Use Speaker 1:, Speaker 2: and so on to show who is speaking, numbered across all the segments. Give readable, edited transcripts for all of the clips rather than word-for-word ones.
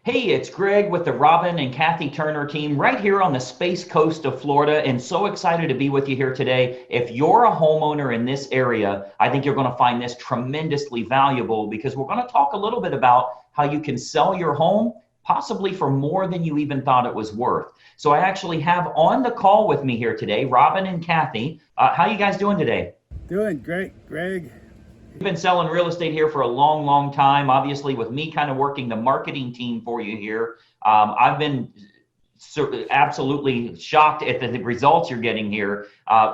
Speaker 1: Hey, it's Greg with the Robin and Kathy Turner team right here on the Space Coast of Florida, and so excited to be with you here today. If you're a homeowner in this area, I think you're going to find this tremendously valuable because we're going to talk a little bit about how you can sell your home possibly for more than you even thought it was worth. So I actually have on the call with me here today, Robin and Kathy. How you guys doing today?
Speaker 2: Doing great, Greg.
Speaker 1: You've been selling real estate here for a long, long time. Obviously, with me kind of working the marketing team for you here, I've been absolutely shocked at the results you're getting here.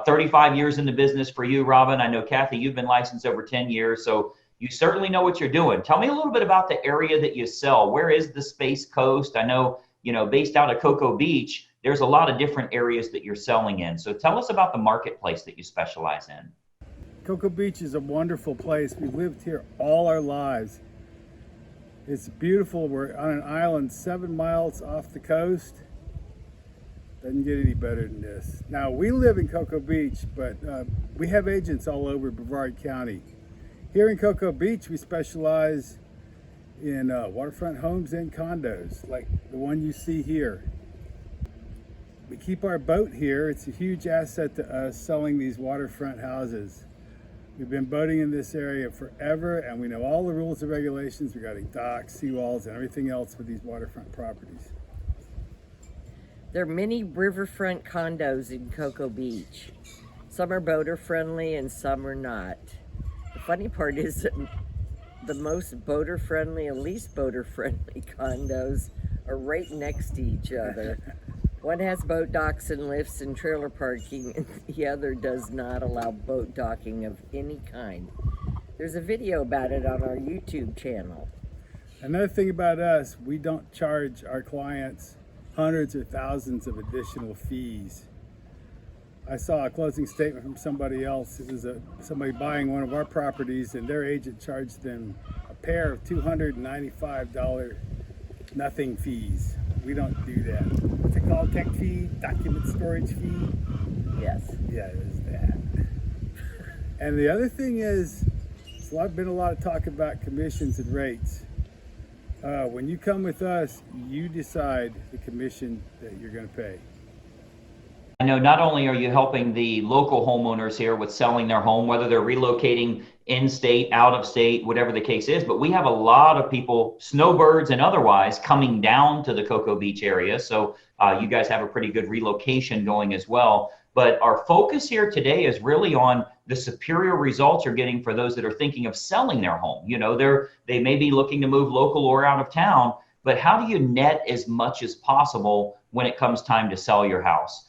Speaker 1: 35 years in the business for you, Robin. I know, Kathy, you've been licensed over 10 years, so you certainly know what you're doing. Tell me a little bit about the area that you sell. Where is the Space Coast? I know, based out of Cocoa Beach, there's a lot of different areas that you're selling in. So tell us about the marketplace that you specialize in.
Speaker 2: Cocoa Beach is a wonderful place. We've lived here all our lives. It's beautiful. We're on an island 7 miles off the coast. Doesn't get any better than this. Now, we live in Cocoa Beach, but we have agents all over Brevard County. Here in Cocoa Beach, we specialize in waterfront homes and condos, like the one you see here. We keep our boat here. It's a huge asset to us selling these waterfront houses. We've been boating in this area forever, and we know all the rules and regulations regarding docks, seawalls, and everything else for these waterfront properties.
Speaker 3: There are many riverfront condos in Cocoa Beach. Some are boater friendly and some are not. The funny part is that the most boater friendly and least boater friendly condos are right next to each other. One has boat docks and lifts and trailer parking, and the other does not allow boat docking of any kind. There's a video about it on our YouTube channel.
Speaker 2: Another thing about us, we don't charge our clients hundreds or thousands of additional fees. I saw a closing statement from somebody else. It was somebody buying one of our properties, and their agent charged them a pair of $295 nothing fees. We don't do that. What's it called? Tech fee? Document storage fee?
Speaker 3: Yes.
Speaker 2: Yeah, it is that. And the other thing is, there's been a lot of talk about commissions and rates. When you come with us, you decide the commission that you're going to pay.
Speaker 1: I know not only are you helping the local homeowners here with selling their home, whether they're relocating in-state, out-of-state, whatever the case is, but we have a lot of people, snowbirds and otherwise, coming down to the Cocoa Beach area. So you guys have a pretty good relocation going as well. But our focus here today is really on the superior results you're getting for those that are thinking of selling their home. They may be looking to move local or out of town, but how do you net as much as possible when it comes time to sell your house?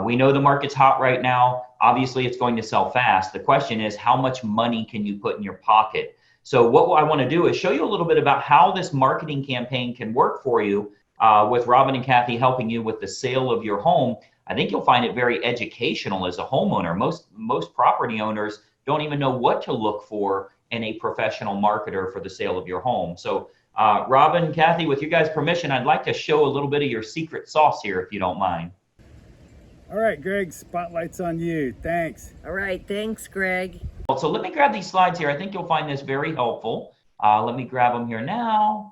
Speaker 1: We know the market's hot right now. Obviously, it's going to sell fast. The question is, how much money can you put in your pocket? So what I want to do is show you a little bit about how this marketing campaign can work for you with Robin and Kathy helping you with the sale of your home. I think you'll find it very educational as a homeowner. Most property owners don't even know what to look for in a professional marketer for the sale of your home. So Robin, Kathy, with you guys' permission, I'd like to show a little bit of your secret sauce here, if you don't mind.
Speaker 2: All right, Greg, spotlight's on you. Thanks.
Speaker 3: All right, thanks, Greg.
Speaker 1: So let me grab these slides here. I think you'll find this very helpful. Let me grab them here now.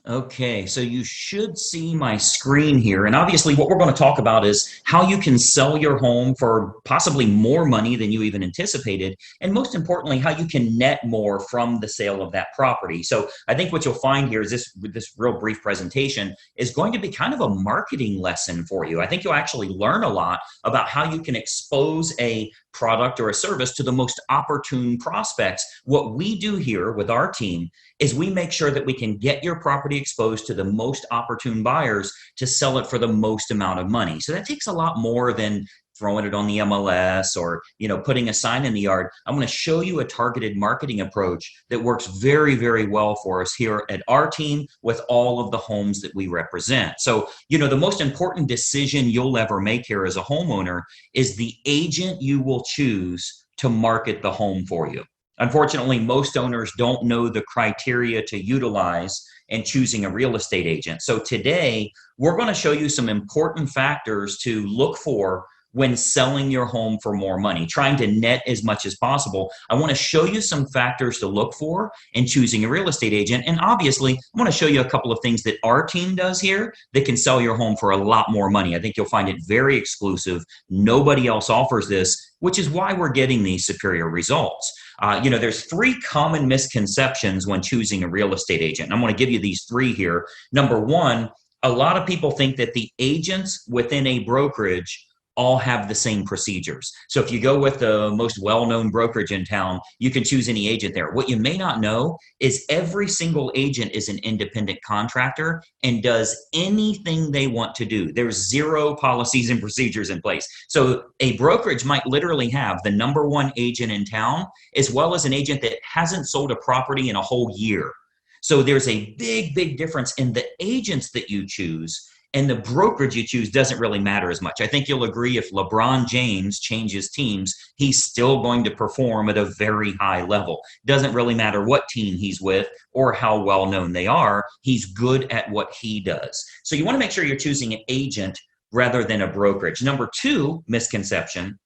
Speaker 1: Okay, so you should see my screen here. And obviously what we're going to talk about is how you can sell your home for possibly more money than you even anticipated. And most importantly, how you can net more from the sale of that property. So I think what you'll find here is this real brief presentation is going to be kind of a marketing lesson for you. I think you'll actually learn a lot about how you can expose a product or a service to the most opportune prospects. What we do here with our team is we make sure that we can get your property exposed to the most opportune buyers to sell it for the most amount of money. So that takes a lot more than throwing it on the MLS or putting a sign in the yard. I'm going to show you a targeted marketing approach that works very, very well for us here at our team with all of the homes that we represent. So, the most important decision you'll ever make here as a homeowner is the agent you will choose to market the home for you. Unfortunately, most owners don't know the criteria to utilize in choosing a real estate agent. So today, we're going to show you some important factors to look for when selling your home for more money, trying to net as much as possible. I want to show you some factors to look for in choosing a real estate agent. And obviously, I want to show you a couple of things that our team does here that can sell your home for a lot more money. I think you'll find it very exclusive. Nobody else offers this, which is why we're getting these superior results. There's three common misconceptions when choosing a real estate agent. And I'm going to give you these three here. Number one, a lot of people think that the agents within a brokerage all have the same procedures. So if you go with the most well-known brokerage in town, you can choose any agent there. What you may not know is every single agent is an independent contractor and does anything they want to do. There's zero policies and procedures in place. So a brokerage might literally have the number one agent in town, as well as an agent that hasn't sold a property in a whole year. So there's a big, big difference in the agents that you choose, and the brokerage you choose doesn't really matter as much. I think you'll agree if LeBron James changes teams, he's still going to perform at a very high level. Doesn't really matter what team he's with or how well known they are. He's good at what he does. So you want to make sure you're choosing an agent rather than a brokerage. Number two misconception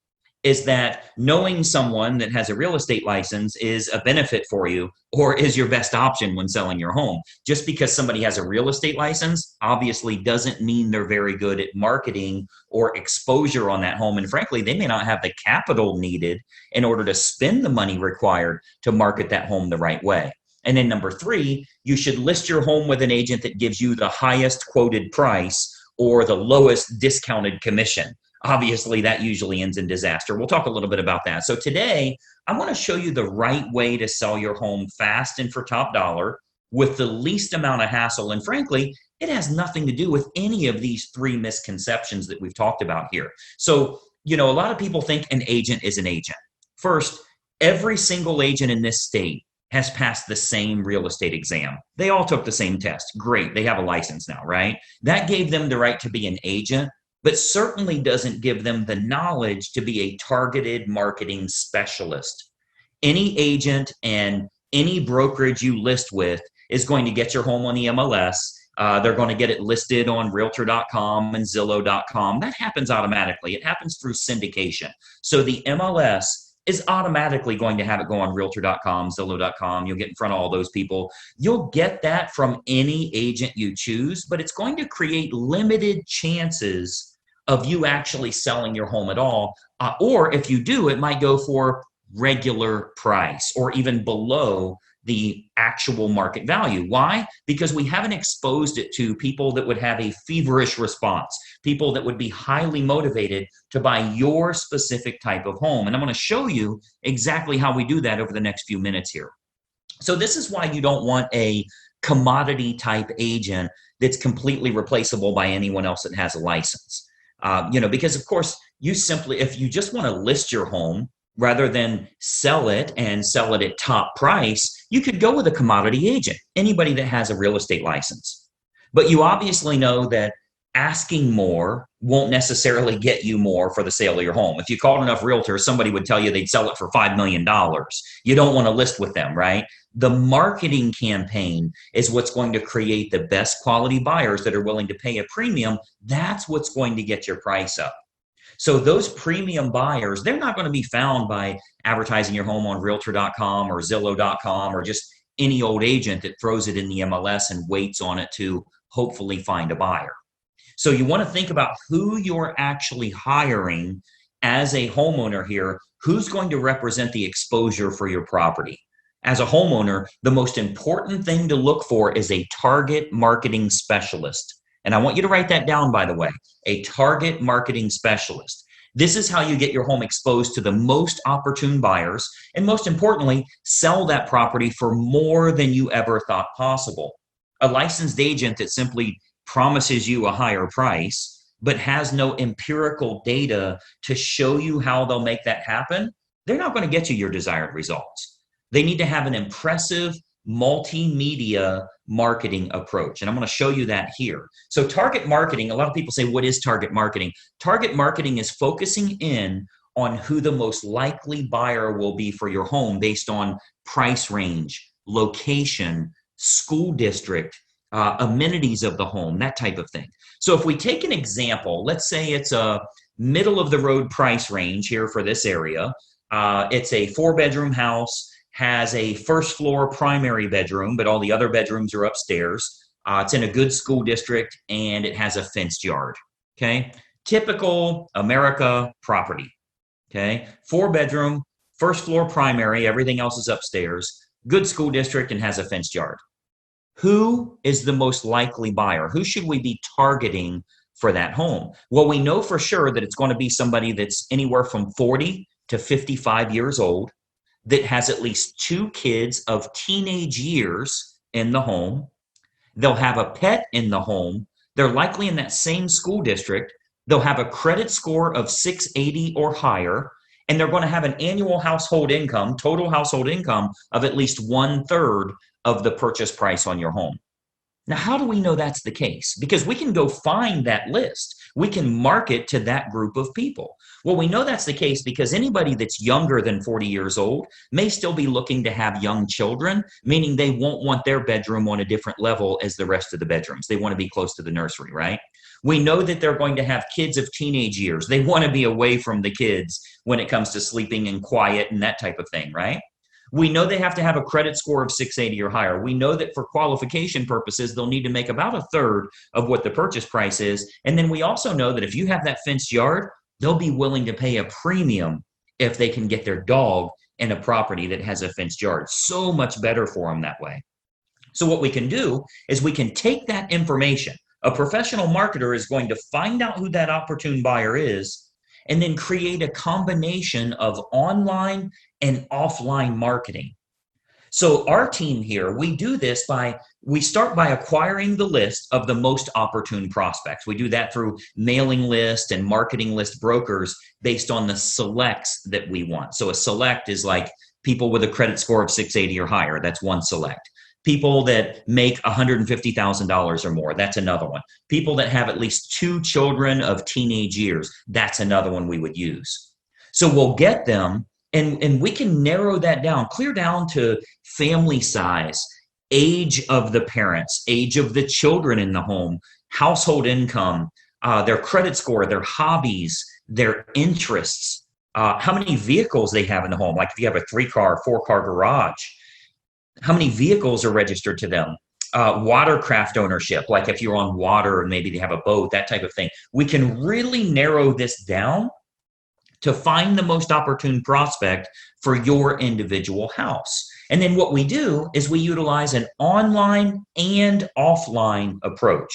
Speaker 1: is that knowing someone that has a real estate license is a benefit for you or is your best option when selling your home. Just because somebody has a real estate license obviously doesn't mean they're very good at marketing or exposure on that home. And frankly, they may not have the capital needed in order to spend the money required to market that home the right way. And then number three, you should list your home with an agent that gives you the highest quoted price or the lowest discounted commission. Obviously, that usually ends in disaster. We'll talk a little bit about that. So today, I want to show you the right way to sell your home fast and for top dollar with the least amount of hassle. And frankly, it has nothing to do with any of these three misconceptions that we've talked about here. So, a lot of people think an agent is an agent. First, every single agent in this state has passed the same real estate exam. They all took the same test. Great. They have a license now, right? That gave them the right to be an agent, but certainly doesn't give them the knowledge to be a targeted marketing specialist. Any agent and any brokerage you list with is going to get your home on the MLS. They're going to get it listed on Realtor.com and Zillow.com. That happens automatically. It happens through syndication. So the MLS is automatically going to have it go on Realtor.com, Zillow.com. You'll get in front of all those people. You'll get that from any agent you choose, but it's going to create limited chances of you actually selling your home at all. Or if you do, it might go for regular price or even below the actual market value. Why? Because we haven't exposed it to people that would have a feverish response, people that would be highly motivated to buy your specific type of home. And I'm going to show you exactly how we do that over the next few minutes here. So this is why you don't want a commodity type agent that's completely replaceable by anyone else that has a license. Because of course, if you just want to list your home rather than sell it and sell it at top price, you could go with a commodity agent, anybody that has a real estate license. But you obviously know that asking more won't necessarily get you more for the sale of your home. If you called enough realtors, somebody would tell you they'd sell it for $5 million. You don't want to list with them, right? The marketing campaign is what's going to create the best quality buyers that are willing to pay a premium. That's what's going to get your price up. So those premium buyers, they're not going to be found by advertising your home on Realtor.com or Zillow.com or just any old agent that throws it in the MLS and waits on it to hopefully find a buyer. So you want to think about who you're actually hiring as a homeowner here, who's going to represent the exposure for your property. As a homeowner, the most important thing to look for is a target marketing specialist. And I want you to write that down, by the way, a target marketing specialist. This is how you get your home exposed to the most opportune buyers, and most importantly, sell that property for more than you ever thought possible. A licensed agent that simply promises you a higher price, but has no empirical data to show you how they'll make that happen, they're not going to get you your desired results. They need to have an impressive multimedia marketing approach. And I'm going to show you that here. So target marketing, a lot of people say, what is target marketing? Target marketing is focusing in on who the most likely buyer will be for your home based on price range, location, school district, amenities of the home, that type of thing. So if we take an example, let's say it's a middle of the road price range here for this area. It's a 4-bedroom house, has a first floor primary bedroom, but all the other bedrooms are upstairs. It's in a good school district, and it has a fenced yard. Okay, typical America property. Okay, 4-bedroom, first floor primary, everything else is upstairs, good school district, and has a fenced yard. Who is the most likely buyer? Who should we be targeting for that home? Well, we know for sure that it's going to be somebody that's anywhere from 40 to 55 years old, that has at least 2 kids of teenage years in the home. They'll have a pet in the home. They're likely in that same school district. They'll have a credit score of 680 or higher, and they're going to have an annual household income, total household income of at least 1/3 of the purchase price on your home. Now, how do we know that's the case? Because we can go find that list. We can market to that group of people. Well, we know that's the case because anybody that's younger than 40 years old may still be looking to have young children, meaning they won't want their bedroom on a different level as the rest of the bedrooms. They want to be close to the nursery, right? We know that they're going to have kids of teenage years. They want to be away from the kids when it comes to sleeping and quiet and that type of thing, right? We know they have to have a credit score of 680 or higher. We know that for qualification purposes, they'll need to make about 1/3 of what the purchase price is. And then we also know that if you have that fenced yard, they'll be willing to pay a premium if they can get their dog in a property that has a fenced yard. So much better for them that way. So what we can do is we can take that information. A professional marketer is going to find out who that opportune buyer is and then create a combination of online and offline marketing. So our team here, we do this we start by acquiring the list of the most opportune prospects. We do that through mailing list and marketing list brokers based on the selects that we want. So a select is like people with a credit score of 680 or higher. That's one select. People that make $150,000 or more, that's another one. People that have at least 2 children of teenage years, that's another one we would use. So we'll get them, and we can narrow that down, clear down to family size, age of the parents, age of the children in the home, household income, their credit score, their hobbies, their interests, how many vehicles they have in the home. Like if you have a 3-car, 4-car garage, how many vehicles are registered to them? Watercraft ownership, like if you're on water and maybe they have a boat, that type of thing. We can really narrow this down to find the most opportune prospect for your individual house. And then what we do is we utilize an online and offline approach.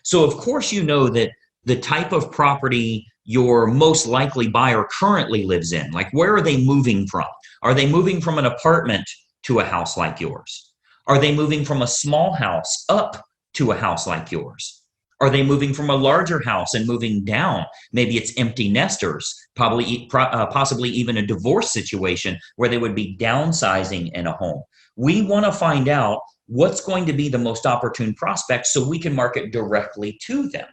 Speaker 1: So of course you know that the type of property your most likely buyer currently lives in, like where are they moving from? Are they moving from an apartment to a house like yours? Are they moving from a small house up to a house like yours? Are they moving from a larger house and moving down? Maybe it's empty nesters, possibly even a divorce situation where they would be downsizing in a home. We want to find out what's going to be the most opportune prospect so we can market directly to them.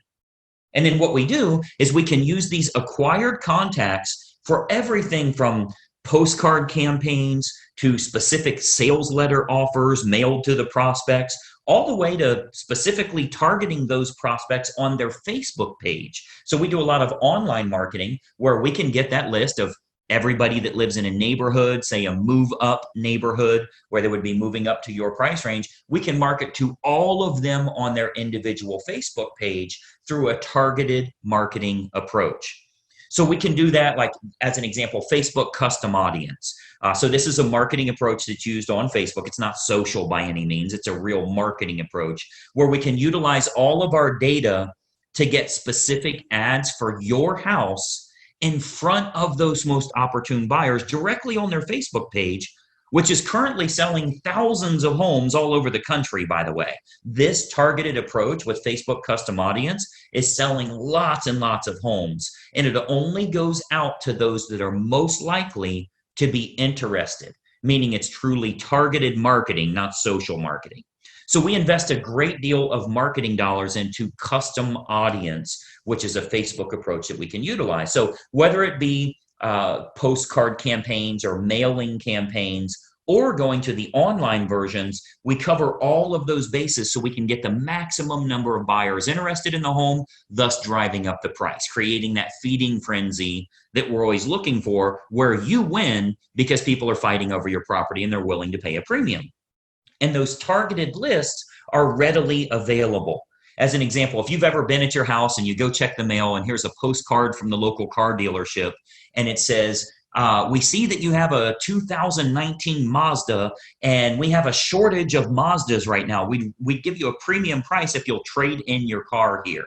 Speaker 1: And then what we do is we can use these acquired contacts for everything from postcard campaigns to specific sales letter offers mailed to the prospects, all the way to specifically targeting those prospects on their Facebook page. So we do a lot of online marketing where we can get that list of everybody that lives in a neighborhood, say a move up neighborhood where they would be moving up to your price range. We can market to all of them on their individual Facebook page through a targeted marketing approach. So we can do that, like as an example, Facebook custom audience. So this is a marketing approach that's used on Facebook. It's not social by any means. It's a real marketing approach where we can utilize all of our data to get specific ads for your house in front of those most opportune buyers directly on their Facebook page, which is currently selling thousands of homes all over the country, by the way. This targeted approach with Facebook custom audience is selling lots and lots of homes, and it only goes out to those that are most likely to be interested, meaning it's truly targeted marketing, not social marketing. So we invest a great deal of marketing dollars into custom audience, which is a Facebook approach that we can utilize. So whether it be postcard campaigns or mailing campaigns or going to the online versions, we cover all of those bases so we can get the maximum number of buyers interested in the home, thus driving up the price, creating that feeding frenzy that we're always looking for, where you win because people are fighting over your property and they're willing to pay a premium. And those targeted lists are readily available. As an example, if you've ever been at your house and you go check the mail and here's a postcard from the local car dealership and it says, we see that you have a 2019 Mazda and we have a shortage of Mazdas right now. We'd give you a premium price if you'll trade in your car here.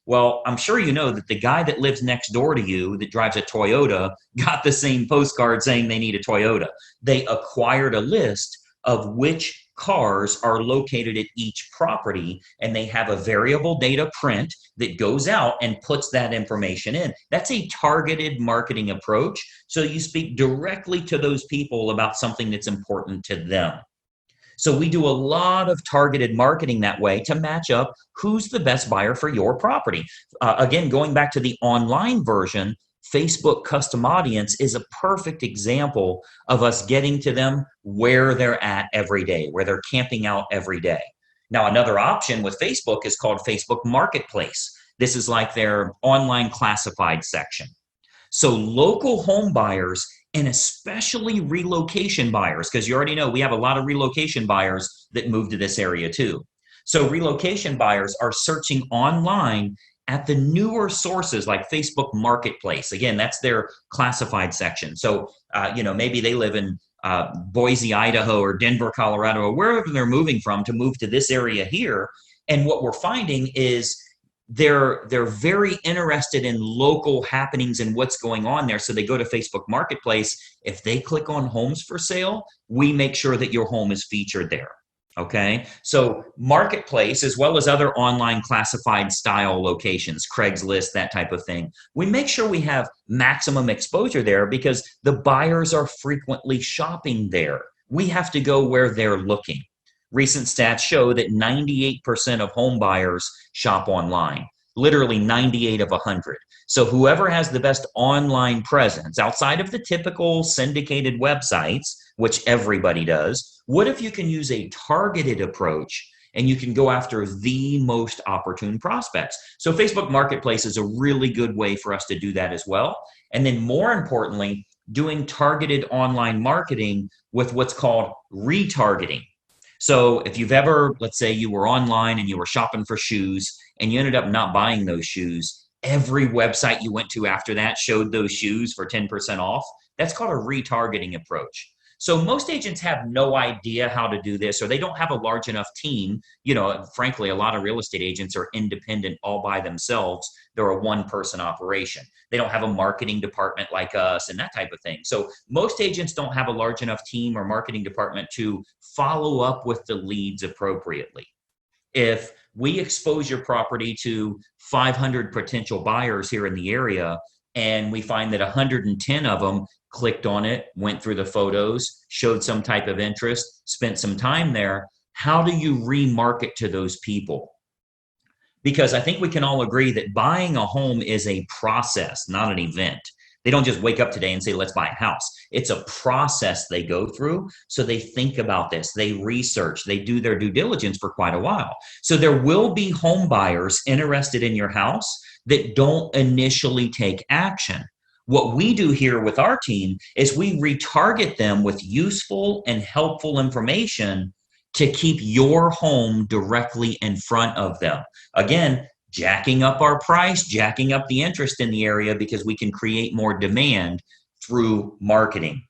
Speaker 1: Well, I'm sure you know that the guy that lives next door to you that drives a Toyota got the same postcard saying they need a Toyota. They acquired a list of which cars are located at each property, and they have a variable data print that goes out and puts that information in. That's a targeted marketing approach. So you speak directly to those people about something that's important to them. So we do a lot of targeted marketing that way to match up who's the best buyer for your property. Again, going back to the online version, Facebook custom audience is a perfect example of us getting to them where they're at every day, where they're camping out every day. Now, another option with Facebook is called Facebook Marketplace. This is like their online classified section. So local home buyers, and especially relocation buyers, because you already know we have a lot of relocation buyers that move to this area too. So relocation buyers are searching online at the newer sources like Facebook Marketplace. Again, that's their classified section. So, maybe they live in Boise, Idaho, or Denver, Colorado, or wherever they're moving from to move to this area here. And what we're finding is they're very interested in local happenings and what's going on there. So they go to Facebook Marketplace. If they click on homes for sale, we make sure that your home is featured there. Okay, so Marketplace, as well as other online classified style locations, Craigslist, that type of thing, we make sure we have maximum exposure there because the buyers are frequently shopping there. We have to go where they're looking. Recent stats show that 98% of home buyers shop online, literally 98 of 100. So whoever has the best online presence outside of the typical syndicated websites, which everybody does, what if you can use a targeted approach and you can go after the most opportune prospects? So Facebook Marketplace is a really good way for us to do that as well. And then more importantly, doing targeted online marketing with what's called retargeting. So if you've ever, let's say you were online and you were shopping for shoes and you ended up not buying those shoes, every website you went to after that showed those shoes for 10% off. That's called a retargeting approach. So most agents have no idea how to do this, or they don't have a large enough team. Frankly, a lot of real estate agents are independent all by themselves. They're a one-person operation. They don't have a marketing department like us and that type of thing. So most agents don't have a large enough team or marketing department to follow up with the leads appropriately. If we expose your property to 500 potential buyers here in the area, and we find that 110 of them clicked on it, went through the photos, showed some type of interest, spent some time there, how do you remarket to those people? Because I think we can all agree that buying a home is a process, not an event. They don't just wake up today and say, let's buy a house. It's a process they go through. So they think about this, they research, they do their due diligence for quite a while. So there will be home buyers interested in your house that don't initially take action. What we do here with our team is we retarget them with useful and helpful information to keep your home directly in front of them. Again, jacking up our price, jacking up the interest in the area because we can create more demand through marketing.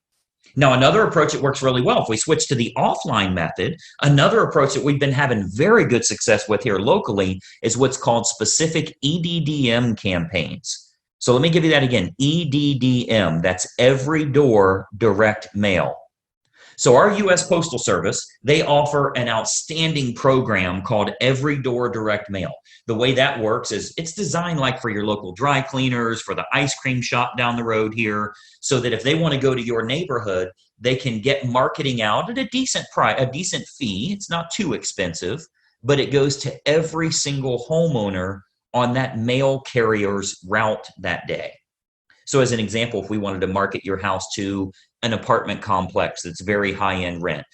Speaker 1: Now, another approach that works really well, if we switch to the offline method, another approach that we've been having very good success with here locally is what's called specific EDDM campaigns. So let me give you that again, EDDM, that's every door direct mail. So our U.S. Postal Service, they offer an outstanding program called Every Door Direct Mail. The way that works is it's designed like for your local dry cleaners, for the ice cream shop down the road here, so that if they want to go to your neighborhood, they can get marketing out at a decent price, a decent fee. It's not too expensive, but it goes to every single homeowner on that mail carrier's route that day. So as an example, if we wanted to market your house to an apartment complex that's very high-end rent,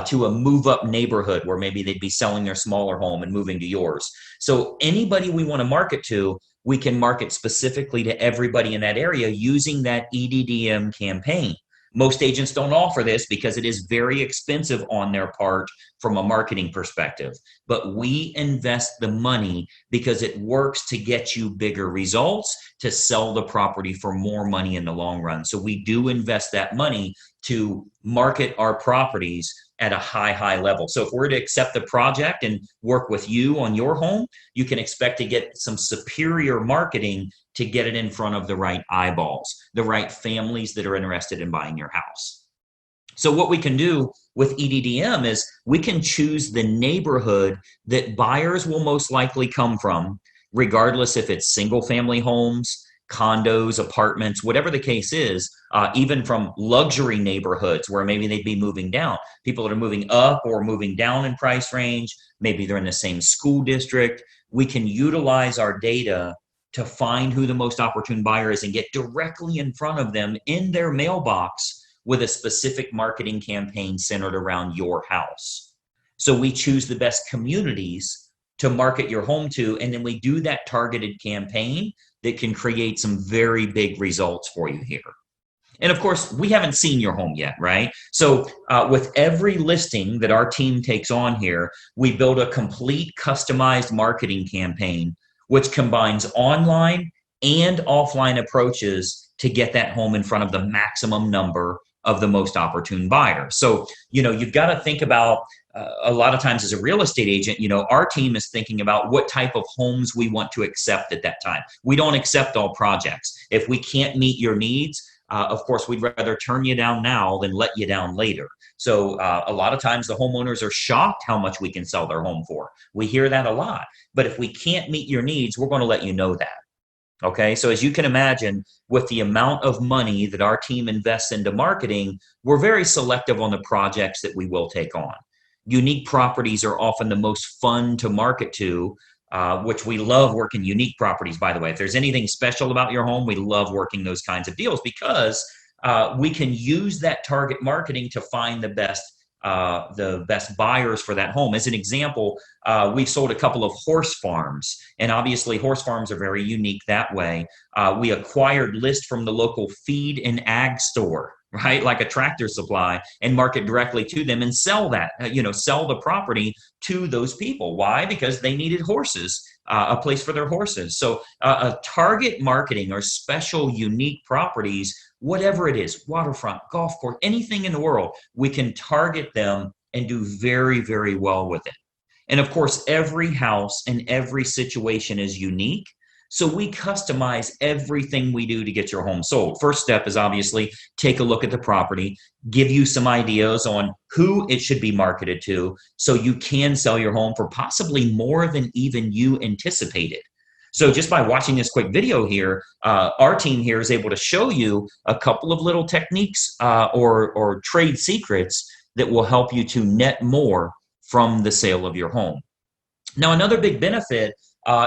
Speaker 1: to a move-up neighborhood where maybe they'd be selling their smaller home and moving to yours. So anybody we want to market to, we can market specifically to everybody in that area using that EDDM campaign. Most agents don't offer this because it is very expensive on their part from a marketing perspective. But we invest the money because it works to get you bigger results, to sell the property for more money in the long run. So we do invest that money to market our properties at a high level. So if we're to accept the project and work with you on your home, you can expect to get some superior marketing to get it in front of the right eyeballs, the right families that are interested in buying your house. So what we can do with EDDM is we can choose the neighborhood that buyers will most likely come from, regardless if it's single family homes, condos, apartments, whatever the case is, even from luxury neighborhoods where maybe they'd be moving down. People that are moving up or moving down in price range, maybe they're in the same school district. We can utilize our data to find who the most opportune buyer is and get directly in front of them in their mailbox with a specific marketing campaign centered around your house. So we choose the best communities to market your home to, and then we do that targeted campaign that can create some very big results for you here. And of course, we haven't seen your home yet, right? So with every listing that our team takes on here, we build a complete customized marketing campaign, which combines online and offline approaches to get that home in front of the maximum number of the most opportune buyers. So, you've got to think about a lot of times as a real estate agent, our team is thinking about what type of homes we want to accept at that time. We don't accept all projects. If we can't meet your needs, of course, we'd rather turn you down now than let you down later. So a lot of times the homeowners are shocked how much we can sell their home for. We hear that a lot. But if we can't meet your needs, we're going to let you know that. Okay, so as you can imagine, with the amount of money that our team invests into marketing, we're very selective on the projects that we will take on. Unique properties are often the most fun to market to, which we love working unique properties, by the way. If there's anything special about your home, we love working those kinds of deals because we can use that target marketing to find the best buyers for that home. As an example, we've sold a couple of horse farms, and obviously horse farms are very unique that way. We acquired lists from the local feed and ag store, right? Like a Tractor Supply, and market directly to them and sell that, sell the property to those people. Why? Because they needed horses, a place for their horses. So a target marketing or special unique properties, whatever it is, waterfront, golf course, anything in the world, we can target them and do very, very well with it. And of course, every house and every situation is unique. So we customize everything we do to get your home sold. First step is obviously take a look at the property, give you some ideas on who it should be marketed to so you can sell your home for possibly more than even you anticipated. So just by watching this quick video here, our team here is able to show you a couple of little techniques or trade secrets that will help you to net more from the sale of your home. Now, another big benefit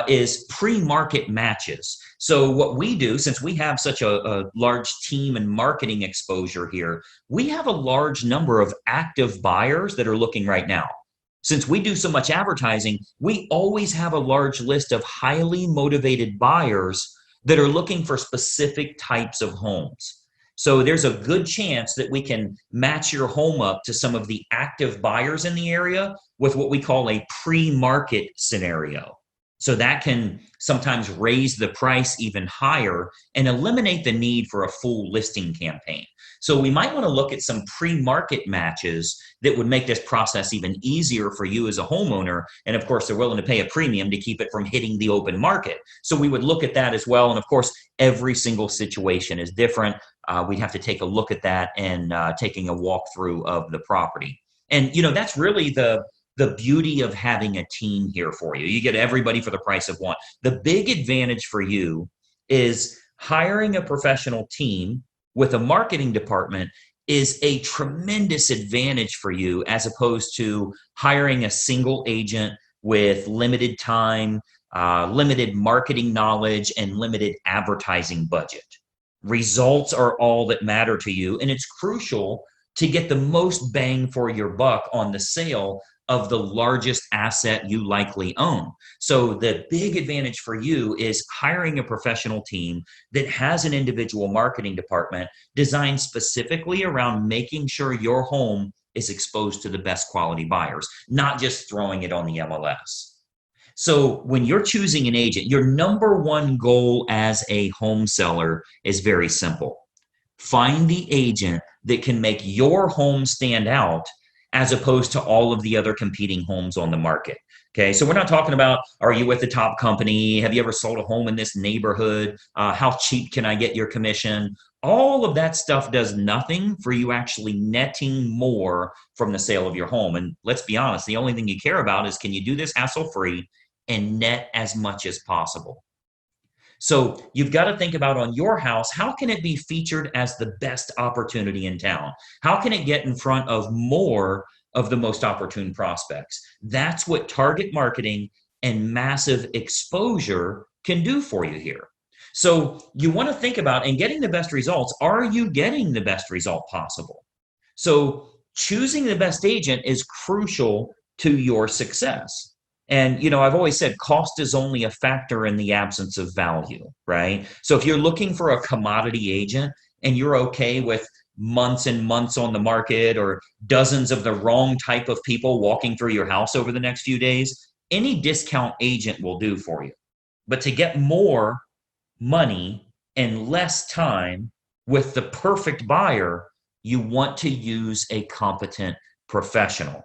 Speaker 1: is pre-market matches. So what we do, since we have such a large team and marketing exposure here, we have a large number of active buyers that are looking right now. Since we do so much advertising, we always have a large list of highly motivated buyers that are looking for specific types of homes. So there's a good chance that we can match your home up to some of the active buyers in the area with what we call a pre-market scenario. So that can sometimes raise the price even higher and eliminate the need for a full listing campaign. So we might want to look at some pre-market matches that would make this process even easier for you as a homeowner. And of course, they're willing to pay a premium to keep it from hitting the open market. So we would look at that as well. And of course, every single situation is different. We'd have to take a look at that and taking a walkthrough of the property. And, that's really the beauty of having a team here for you. You get everybody for the price of one. The big advantage for you is hiring a professional team with a marketing department is a tremendous advantage for you as opposed to hiring a single agent with limited time, limited marketing knowledge, and limited advertising budget. Results are all that matter to you, and it's crucial to get the most bang for your buck on the sale of the largest asset you likely own. So the big advantage for you is hiring a professional team that has an individual marketing department designed specifically around making sure your home is exposed to the best quality buyers, not just throwing it on the MLS. So when you're choosing an agent, your number one goal as a home seller is very simple. Find the agent that can make your home stand out as opposed to all of the other competing homes on the market. Okay, so we're not talking about, are you with the top company? Have you ever sold a home in this neighborhood? How cheap can I get your commission? All of that stuff does nothing for you actually netting more from the sale of your home. And let's be honest, the only thing you care about is, can you do this hassle-free and net as much as possible? So you've got to think about, on your house, how can it be featured as the best opportunity in town? How can it get in front of more of the most opportune prospects? That's what target marketing and massive exposure can do for you here. So you want to think about, in getting the best results, are you getting the best result possible? So choosing the best agent is crucial to your success. And, I've always said cost is only a factor in the absence of value, right? So if you're looking for a commodity agent and you're okay with months and months on the market, or dozens of the wrong type of people walking through your house over the next few days, any discount agent will do for you. But to get more money and less time with the perfect buyer, you want to use a competent professional.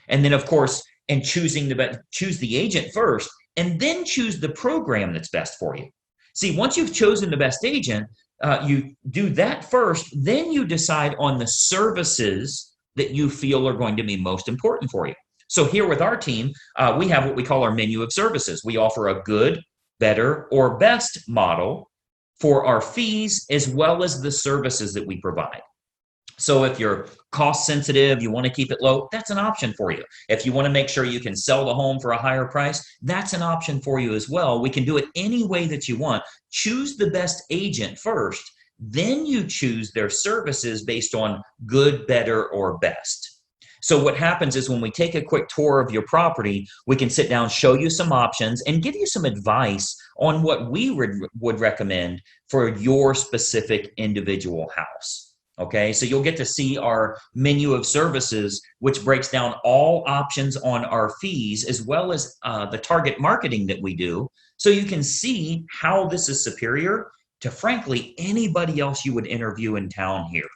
Speaker 1: And then, of course, and choose the agent first, and then choose the program that's best for you. See, once you've chosen the best agent, you do that first, then you decide on the services that you feel are going to be most important for you. So here with our team, we have what we call our menu of services. We offer a good, better, or best model for our fees, as well as the services that we provide. So if you're cost sensitive, you want to keep it low, that's an option for you. If you want to make sure you can sell the home for a higher price, that's an option for you as well. We can do it any way that you want. Choose the best agent first, then you choose their services based on good, better, or best. So what happens is, when we take a quick tour of your property, we can sit down, show you some options, and give you some advice on what we would recommend for your specific individual house. Okay, so you'll get to see our menu of services, which breaks down all options on our fees, as well as the target marketing that we do. So you can see how this is superior to, frankly, anybody else you would interview in town here.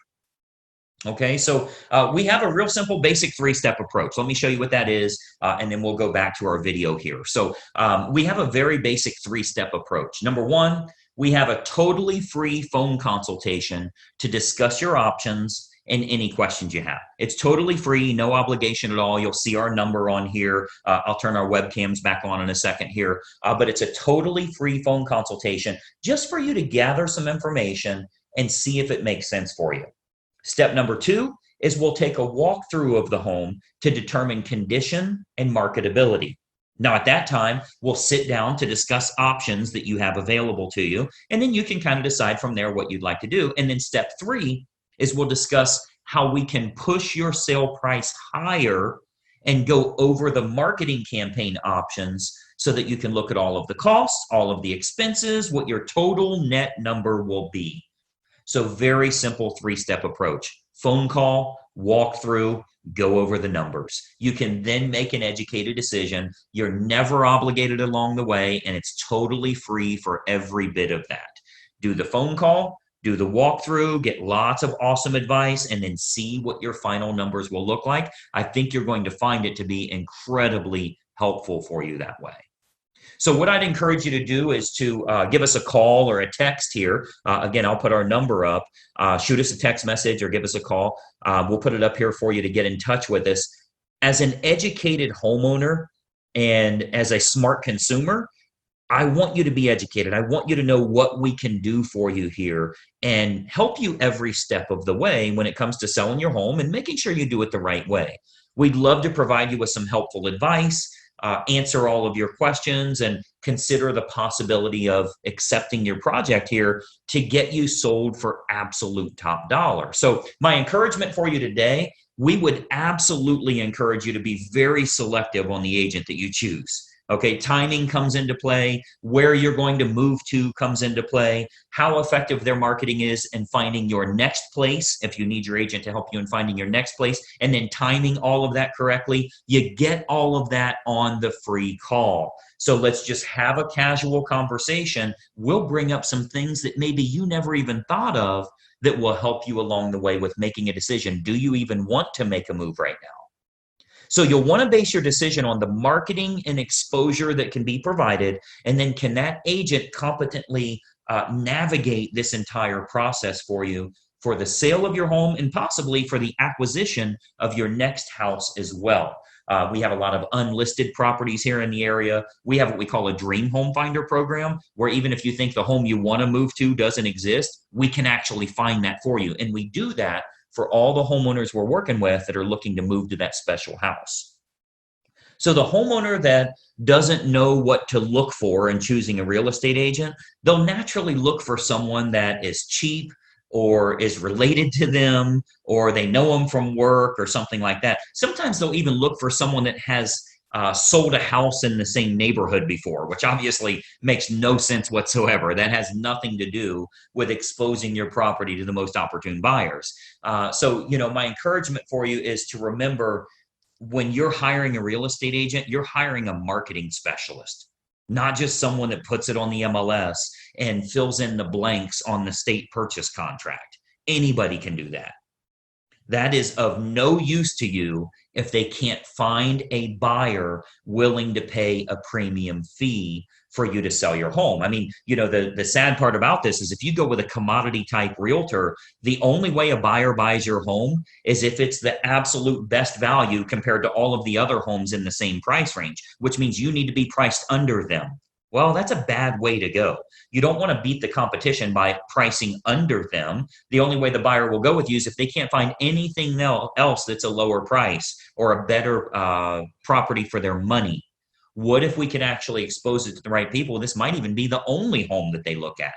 Speaker 1: Okay, so we have a real simple, basic 3-step approach. Let me show you what that is, and then we'll go back to our video here. So we have a very basic 3-step approach. Number one, we have a totally free phone consultation to discuss your options and any questions you have. It's totally free, no obligation at all. You'll see our number on here. I'll turn our webcams back on in a second here, but it's a totally free phone consultation just for you to gather some information and see if it makes sense for you. Step number 2 is we'll take a walkthrough of the home to determine condition and marketability. Now, at that time, we'll sit down to discuss options that you have available to you, and then you can kind of decide from there what you'd like to do. And then step 3 is we'll discuss how we can push your sale price higher and go over the marketing campaign options so that you can look at all of the costs, all of the expenses, what your total net number will be. So very simple 3-step approach. Phone call, walk through, go over the numbers. You can then make an educated decision. You're never obligated along the way, and it's totally free for every bit of that. Do the phone call, do the walkthrough, get lots of awesome advice, and then see what your final numbers will look like. I think you're going to find it to be incredibly helpful for you that way. So what I'd encourage you to do is to give us a call or a text here. Again, I'll put our number up. Shoot us a text message or give us a call. We'll put it up here for you to get in touch with us. As an educated homeowner and as a smart consumer, I want you to be educated. I want you to know what we can do for you here and help you every step of the way when it comes to selling your home and making sure you do it the right way. We'd love to provide you with some helpful advice, answer all of your questions, and consider the possibility of accepting your project here to get you sold for absolute top dollar. So my encouragement for you today, we would absolutely encourage you to be very selective on the agent that you choose. Okay, timing comes into play, where you're going to move to comes into play, how effective their marketing is in finding your next place, if you need your agent to help you in finding your next place, and then timing all of that correctly. You get all of that on the free call. So let's just have a casual conversation. We'll bring up some things that maybe you never even thought of that will help you along the way with making a decision. Do you even want to make a move right now? So you'll want to base your decision on the marketing and exposure that can be provided, and then can that agent competently navigate this entire process for you for the sale of your home and possibly for the acquisition of your next house as well. We have a lot of unlisted properties here in the area. We have what we call a dream home finder program, where even if you think the home you want to move to doesn't exist, we can actually find that for you. And we do that for all the homeowners we're working with that are looking to move to that special house. So the homeowner that doesn't know what to look for in choosing a real estate agent, they'll naturally look for someone that is cheap or is related to them, or they know them from work or something like that. Sometimes they'll even look for someone that has sold a house in the same neighborhood before, which obviously makes no sense whatsoever. That has nothing to do with exposing your property to the most opportune buyers. So, my encouragement for you is to remember, when you're hiring a real estate agent, you're hiring a marketing specialist, not just someone that puts it on the MLS and fills in the blanks on the state purchase contract. Anybody can do that. That is of no use to you if they can't find a buyer willing to pay a premium fee for you to sell your home. I mean, the sad part about this is if you go with a commodity type realtor, the only way a buyer buys your home is if it's the absolute best value compared to all of the other homes in the same price range, which means you need to be priced under them. Well, that's a bad way to go. You don't want to beat the competition by pricing under them. The only way the buyer will go with you is if they can't find anything else that's a lower price or a better property for their money. What if we could actually expose it to the right people? This might even be the only home that they look at.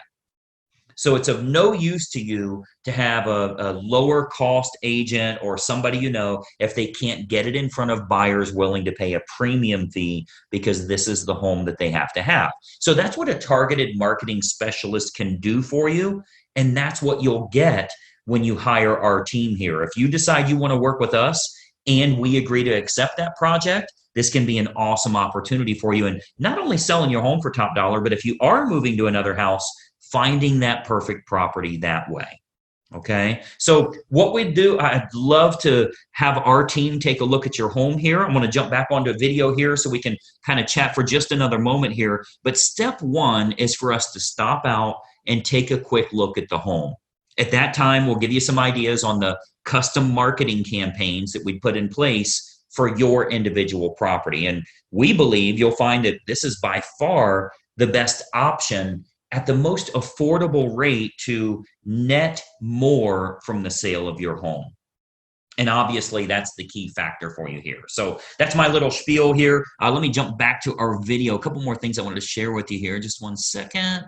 Speaker 1: So it's of no use to you to have a lower cost agent or somebody if they can't get it in front of buyers willing to pay a premium fee because this is the home that they have to have. So that's what a targeted marketing specialist can do for you, and that's what you'll get when you hire our team here. If you decide you want to work with us and we agree to accept that project, this can be an awesome opportunity for you. And not only selling your home for top dollar, but if you are moving to another house, finding that perfect property that way. Okay, so what we do, I'd love to have our team take a look at your home here. I'm going to jump back onto a video here so we can kind of chat for just another moment here. But step one is for us to stop out and take a quick look at the home. At that time, we'll give you some ideas on the custom marketing campaigns that we put in place for your individual property. And we believe you'll find that this is by far the best option at the most affordable rate to net more from the sale of your home. And obviously, that's the key factor for you here. So that's my little spiel here. Let me jump back to our video. A couple more things I wanted to share with you here. Just one second.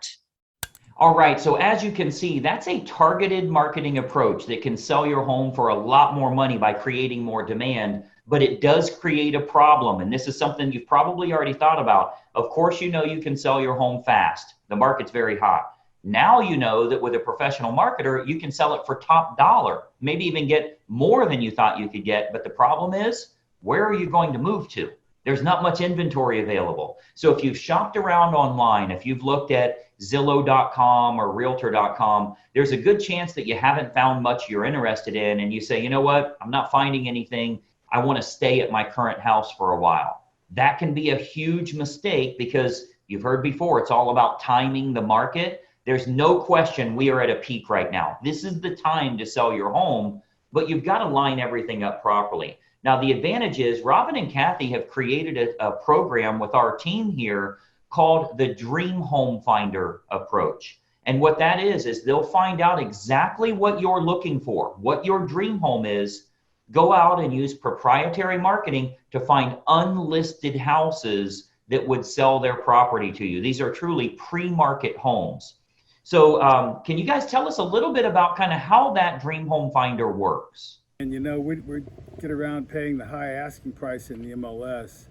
Speaker 1: All right, so as you can see, that's a targeted marketing approach that can sell your home for a lot more money by creating more demand, but it does create a problem. And this is something you've probably already thought about. Of course, you can sell your home fast. The market's very hot. Now you know that with a professional marketer, you can sell it for top dollar, maybe even get more than you thought you could get. But the problem is, where are you going to move to? There's not much inventory available. So if you've shopped around online, if you've looked at Zillow.com or Realtor.com, there's a good chance that you haven't found much you're interested in. And you say, you know what, I'm not finding anything. I want to stay at my current house for a while. That can be a huge mistake because you've heard before, it's all about timing the market. There's no question we are at a peak right now. This is the time to sell your home, but you've got to line everything up properly. Now, the advantage is Robin and Kathy have created a program with our team here called the Dream Home Finder approach. And what that is they'll find out exactly what you're looking for, what your dream home is, go out and use proprietary marketing to find unlisted houses that would sell their property to you. These are truly pre-market homes. So can you guys tell us a little bit about kind of how that Dream Home Finder works?
Speaker 2: And we get around paying the high asking price in the MLS,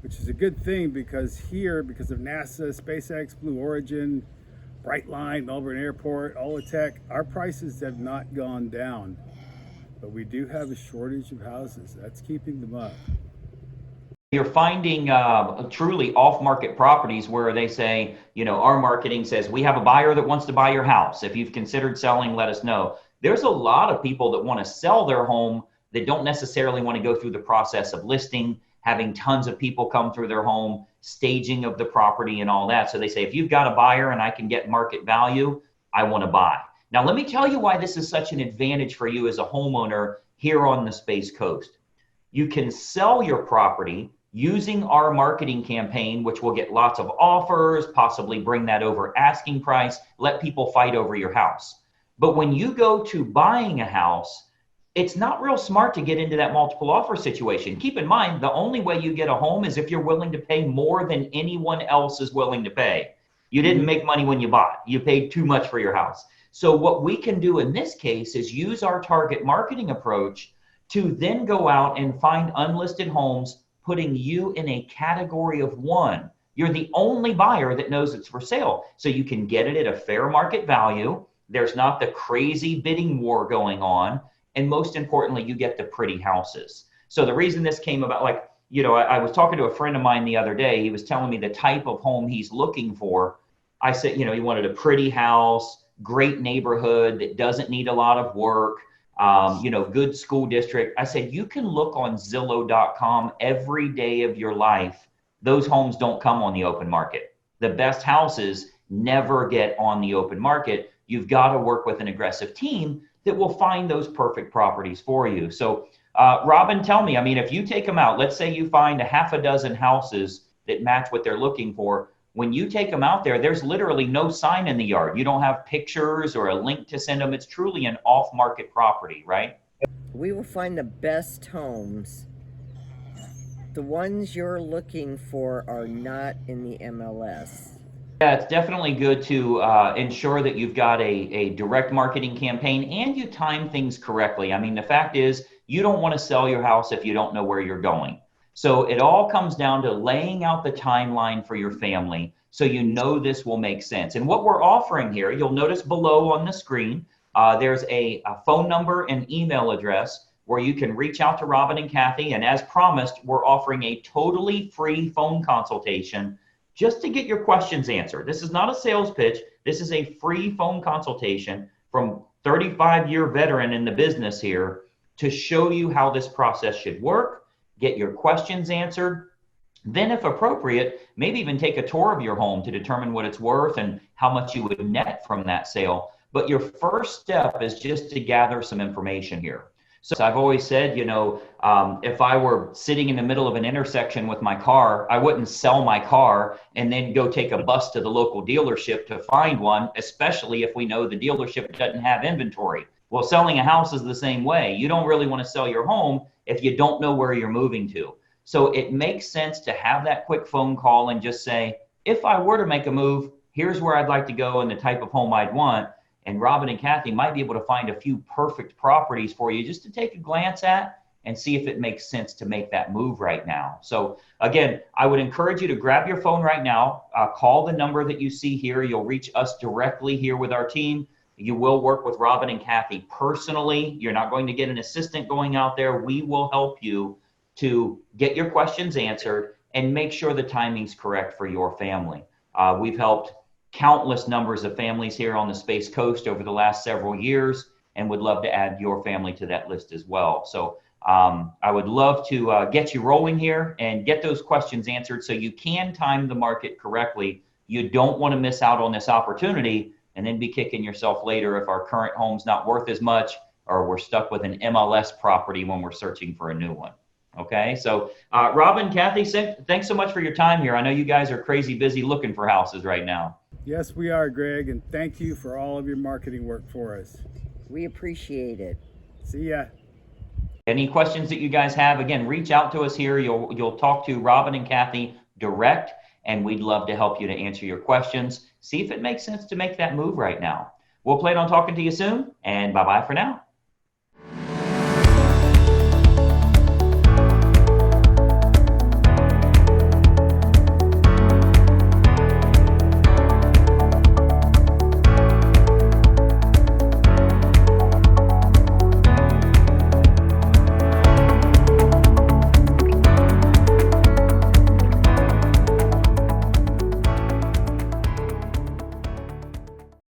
Speaker 2: which is a good thing because here, because of NASA, SpaceX, Blue Origin, Brightline, Melbourne Airport, all the tech, our prices have not gone down. But we do have a shortage of houses. That's keeping them up.
Speaker 1: You're finding truly off-market properties where they say, our marketing says, we have a buyer that wants to buy your house. If you've considered selling, let us know. There's a lot of people that want to sell their home that don't necessarily want to go through the process of listing, having tons of people come through their home, staging of the property and all that. So they say, if you've got a buyer and I can get market value, I want to buy. Now, let me tell you why this is such an advantage for you as a homeowner here on the Space Coast. You can sell your property using our marketing campaign, which will get lots of offers, possibly bring that over asking price, let people fight over your house. But when you go to buying a house, it's not real smart to get into that multiple offer situation. Keep in mind, the only way you get a home is if you're willing to pay more than anyone else is willing to pay. You didn't make money when you bought. You paid too much for your house. So what we can do in this case is use our target marketing approach to then go out and find unlisted homes, putting you in a category of one. You're the only buyer that knows it's for sale. So you can get it at a fair market value. There's not the crazy bidding war going on. And most importantly, you get the pretty houses. So the reason this came about, I was talking to a friend of mine the other day. He was telling me the type of home he's looking for. I said, he wanted a pretty house, great neighborhood that doesn't need a lot of work, good school district. I said, you can look on Zillow.com every day of your life. Those homes don't come on the open market. The best houses never get on the open market. You've got to work with an aggressive team that will find those perfect properties for you. So, Robin, tell me, if you take them out, let's say you find a half a dozen houses that match what they're looking for. When you take them out there, there's literally no sign in the yard. You don't have pictures or a link to send them. It's truly an off-market property, right?
Speaker 3: We will find the best homes. The ones you're looking for are not in the MLS.
Speaker 1: Yeah, it's definitely good to ensure that you've got a direct marketing campaign and you time things correctly. The fact is, you don't want to sell your house if you don't know where you're going. So it all comes down to laying out the timeline for your family so you know this will make sense. And what we're offering here, you'll notice below on the screen, there's a phone number and email address where you can reach out to Robin and Kathy. And as promised, we're offering a totally free phone consultation just to get your questions answered. This is not a sales pitch. This is a free phone consultation from 35-year veteran in the business here to show you how this process should work, get your questions answered. Then if appropriate, maybe even take a tour of your home to determine what it's worth and how much you would net from that sale. But your first step is just to gather some information here. So I've always said, if I were sitting in the middle of an intersection with my car, I wouldn't sell my car and then go take a bus to the local dealership to find one, especially if we know the dealership doesn't have inventory. Well, selling a house is the same way. You don't really want to sell your home if you don't know where you're moving to. So it makes sense to have that quick phone call and just say, if I were to make a move, here's where I'd like to go and the type of home I'd want. And Robin and Kathy might be able to find a few perfect properties for you just to take a glance at and see if it makes sense to make that move right now. So again, I would encourage you to grab your phone right now, call the number that you see here. You'll reach us directly here with our team. You will work with Robin and Kathy personally. You're not going to get an assistant going out there. We will help you to get your questions answered and make sure the timing's correct for your family. We've helped countless numbers of families here on the Space Coast over the last several years and would love to add your family to that list as well. So I would love to get you rolling here and get those questions answered so you can time the market correctly. You don't want to miss out on this opportunity and then be kicking yourself later if our current home's not worth as much or we're stuck with an MLS property when we're searching for a new one. Okay, so Robin, Kathy, thanks so much for your time here. I know you guys are crazy busy looking for houses right now.
Speaker 2: Yes, we are, Greg, and thank you for all of your marketing work for us.
Speaker 3: We appreciate it.
Speaker 2: See ya.
Speaker 1: Any questions that you guys have, again, reach out to us here. You'll talk to Robin and Kathy direct, and we'd love to help you to answer your questions. See if it makes sense to make that move right now. We'll plan on talking to you soon, and bye-bye for now.